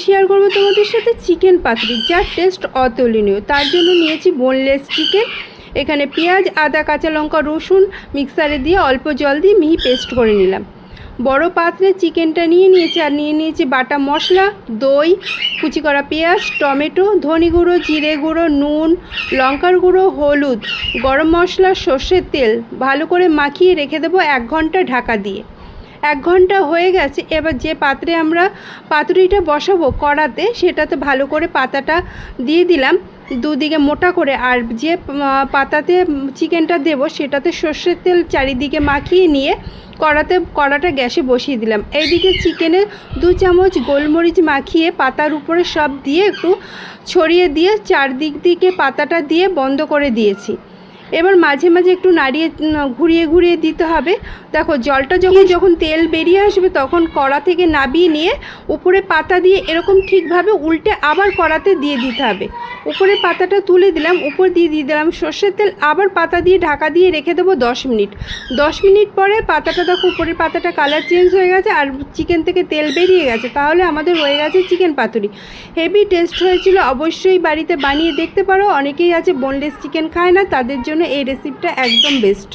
Share করব তোমাদের সাথে চিকেন পাতুরি, যার টেস্ট অতুলনীয়। তার জন্য নিয়েছি বোনলেস চিকেন। এখানে পেঁয়াজ, আদা, কাঁচা লঙ্কা, রসুন মিক্সারে দিয়ে অল্প জল দিয়ে মিহি পেস্ট করে নিলাম। বড় পাত্রে চিকেনটা নিয়ে নিয়েছি, আর নিয়ে নিয়েছি বাটা মশলা, দই, কুচি করা পেঁয়াজ, টমেটো, ধনে গুঁড়ো, জিরে গুঁড়ো, নুন, লঙ্কার গুঁড়ো, হলুদ, গরম মশলা, সর্ষের তেল। ভালো করে মাখিয়ে রেখে দেবো 1 ঘন্টা ঢাকা দিয়ে। 1 ঘন্টা হয়ে গেছে। এবার যে পাত্রে আমরা পাতুরিটা বসাবো কড়াতে, সেটাতে ভালো করে পাতাটা দিয়ে দিলাম দুদিকে মোটা করে। আর যে পাতাতে চিকেনটা দেবো সেটাতে সর্ষের তেল চারিদিকে মাখিয়ে নিয়ে কড়াটা গ্যাসে বসিয়ে দিলাম। এইদিকে চিকেনে 2 চামচ গোলমরিচ মাখিয়ে পাতার উপরে সব দিয়ে একটু ছড়িয়ে দিয়ে চারদিক দিকে পাতাটা দিয়ে বন্ধ করে দিয়েছি। এবার মাঝে মাঝে একটু নাড়িয়ে ঘুরিয়ে ঘুরিয়ে দিতে হবে। দেখো জলটা যখন তেল বেরিয়ে আসবে তখন কড়া থেকে নাবিয়ে নিয়ে উপরে পাতা দিয়ে এরকম ঠিকভাবে উল্টে আবার কড়াতে দিয়ে দিতে হবে। উপরে পাতাটা তুলে দিলাম, উপর দিয়ে দিলাম সর্ষের তেল, আবার পাতা দিয়ে ঢাকা দিয়ে রেখে দেবো 10 মিনিট। 10 মিনিট পরে পাতাটা দেখো উপরের পাতাটা কালার চেঞ্জ হয়ে গেছে আর চিকেন থেকে তেল বেরিয়ে গেছে। তাহলে আমাদের হয়ে গেছে চিকেন পাতুরি। হেভি টেস্ট হয়েছিল, অবশ্যই বাড়িতে বানিয়ে দেখতে পারো। অনেকেই আছে বোনলেস চিকেন খায় না, তাদের জন্য এই রেসিপিটা একদম বেস্ট।